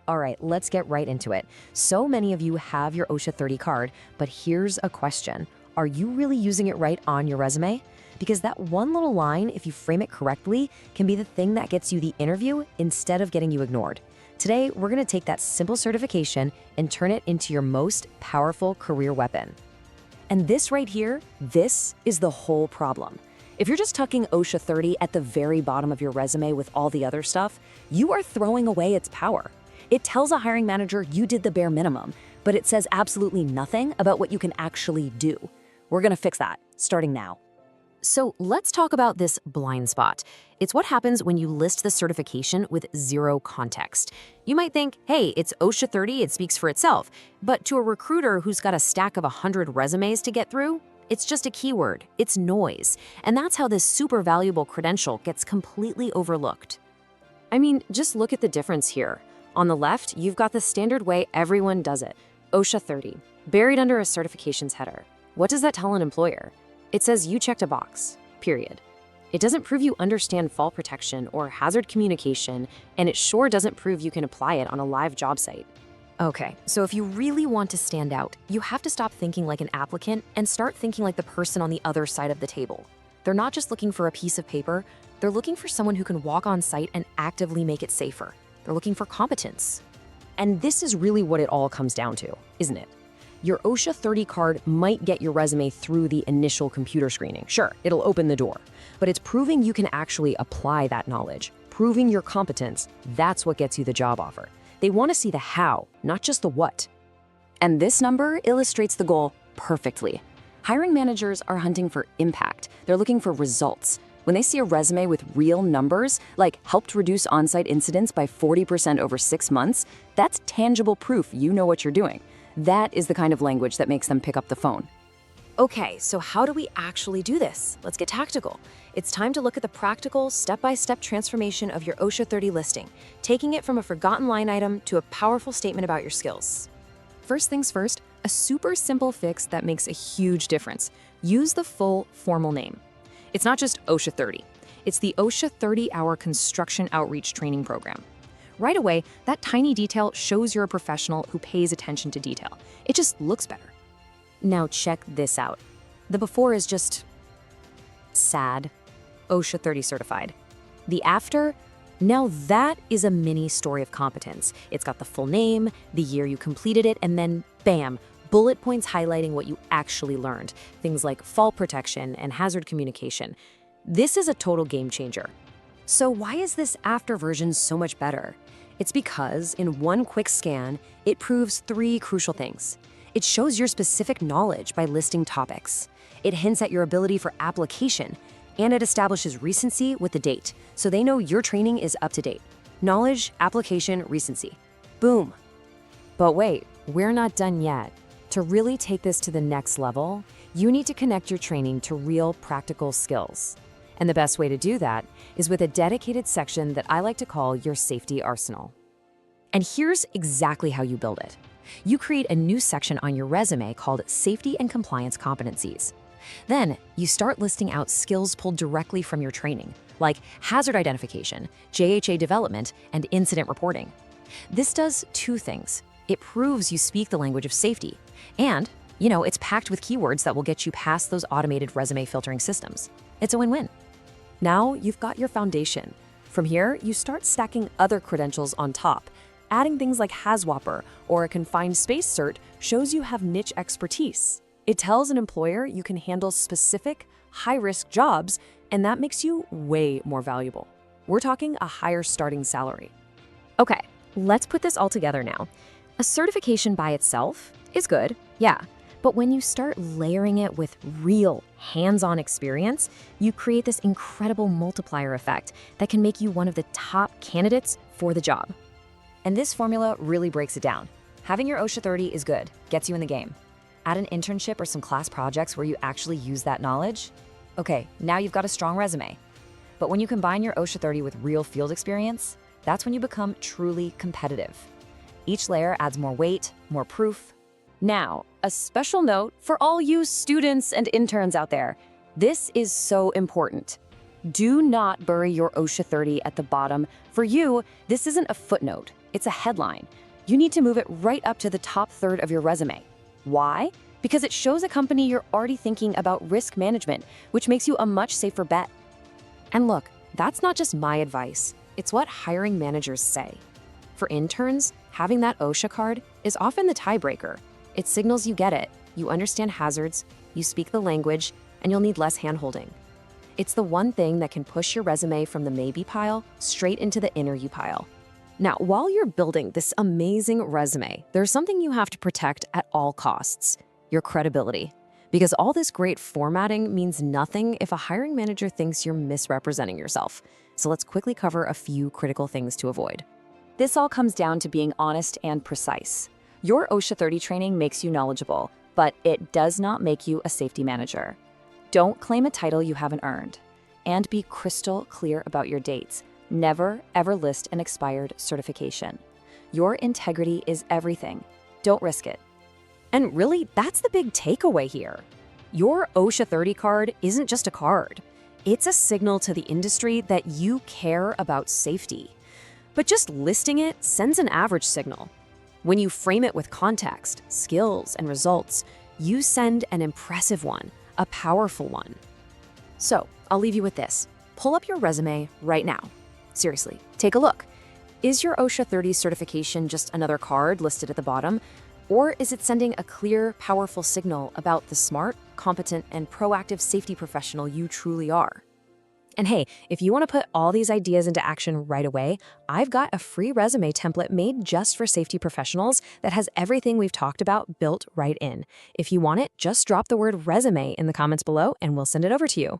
All right, let's get right into it. So many of you have your OSHA 30 card, but here's a question. Are you really using it right on your resume? Because that one little line, if you frame it correctly, can be the thing that gets you the interview instead of getting you ignored. Today, we're going to take that simple certification and turn it into your most powerful career weapon. And this right here, this is the whole problem. If you're just tucking OSHA 30 at the very bottom of your resume with all the other stuff, you are throwing away its power. It tells a hiring manager you did the bare minimum, but it says absolutely nothing about what you can actually do. We're going to fix that, starting now. So let's talk about this blind spot. It's what happens when you list the certification with zero context. You might think, hey, it's OSHA 30, it speaks for itself. But to a recruiter who's got a stack of 100 resumes to get through, it's just a keyword, it's noise. And that's how this super valuable credential gets completely overlooked. I mean, just look at the difference here. On the left, you've got the standard way everyone does it, OSHA 30, buried under a certifications header. What does that tell an employer? It says you checked a box, period. It doesn't prove you understand fall protection or hazard communication, and it sure doesn't prove you can apply it on a live job site. Okay, so if you really want to stand out, you have to stop thinking like an applicant and start thinking like the person on the other side of the table. They're not just looking for a piece of paper, they're looking for someone who can walk on site and actively make it safer. They're looking for competence. And this is really what it all comes down to, isn't it? Your OSHA 30 card might get your resume through the initial computer screening. Sure, it'll open the door, but it's proving you can actually apply that knowledge, proving your competence. That's what gets you the job offer. They want to see the how, not just the what. And this number illustrates the goal perfectly. Hiring managers are hunting for impact. They're looking for results. When they see a resume with real numbers, like helped reduce on-site incidents by 40% over 6 months, that's tangible proof you know what you're doing. That is the kind of language that makes them pick up the phone. Okay, so how do we actually do this? Let's get tactical. It's time to look at the practical, step-by-step transformation of your OSHA 30 listing, taking it from a forgotten line item to a powerful statement about your skills. First things first, a super simple fix that makes a huge difference. Use the full formal name. It's not just OSHA 30. It's the OSHA 30-hour construction outreach training program. Right away, that tiny detail shows you're a professional who pays attention to detail. It just looks better. Now check this out. The before is just sad, OSHA 30 certified. The after, now that is a mini story of competence. It's got the full name, the year you completed it, and then bam, bullet points highlighting what you actually learned. Things like fall protection and hazard communication. This is a total game changer. So why is this after version so much better? It's because in one quick scan, it proves 3 crucial things. It shows your specific knowledge by listing topics. It hints at your ability for application, and it establishes recency with the date, so they know your training is up to date. Knowledge, application, recency. Boom. But wait, we're not done yet. To really take this to the next level, you need to connect your training to real practical skills. And the best way to do that is with a dedicated section that I like to call your safety arsenal. And here's exactly how you build it. You create a new section on your resume called Safety and Compliance Competencies. Then you start listing out skills pulled directly from your training, like hazard identification, JHA development, and incident reporting. This does 2 things. It proves you speak the language of safety, and, it's packed with keywords that will get you past those automated resume filtering systems. It's a win-win. Now you've got your foundation. From here, you start stacking other credentials on top. Adding things like HAZWOPER or a confined space cert shows you have niche expertise. It tells an employer you can handle specific, high-risk jobs, and that makes you way more valuable. We're talking a higher starting salary. Okay, let's put this all together now. A certification by itself is good, yeah. But when you start layering it with real, hands-on experience, you create this incredible multiplier effect that can make you one of the top candidates for the job. And this formula really breaks it down. Having your OSHA 30 is good, gets you in the game. Add an internship or some class projects where you actually use that knowledge. Okay, now you've got a strong resume. But when you combine your OSHA 30 with real field experience, that's when you become truly competitive. Each layer adds more weight, more proof. Now, a special note for all you students and interns out there. This is so important. Do not bury your OSHA 30 at the bottom. For you, this isn't a footnote. It's a headline. You need to move it right up to the top third of your resume. Why? Because it shows a company you're already thinking about risk management, which makes you a much safer bet. And look, that's not just my advice. It's what hiring managers say. For interns, having that OSHA card is often the tiebreaker. It signals you get it, you understand hazards, you speak the language, and you'll need less handholding. It's the one thing that can push your resume from the maybe pile straight into the interview pile. Now, while you're building this amazing resume, there's something you have to protect at all costs: your credibility. Because all this great formatting means nothing if a hiring manager thinks you're misrepresenting yourself. So let's quickly cover a few critical things to avoid. This all comes down to being honest and precise. Your OSHA 30 training makes you knowledgeable, but it does not make you a safety manager. Don't claim a title you haven't earned. And be crystal clear about your dates. Never, ever list an expired certification. Your integrity is everything. Don't risk it. And really, that's the big takeaway here. Your OSHA 30 card isn't just a card. It's a signal to the industry that you care about safety. But just listing it sends an average signal. When you frame it with context, skills, and results, you send an impressive one, a powerful one. So, I'll leave you with this. Pull up your resume right now. Seriously, take a look. Is your OSHA 30 certification just another card listed at the bottom? Or is it sending a clear, powerful signal about the smart, competent, and proactive safety professional you truly are? And hey, if you want to put all these ideas into action right away, I've got a free resume template made just for safety professionals that has everything we've talked about built right in. If you want it, just drop the word resume in the comments below and we'll send it over to you.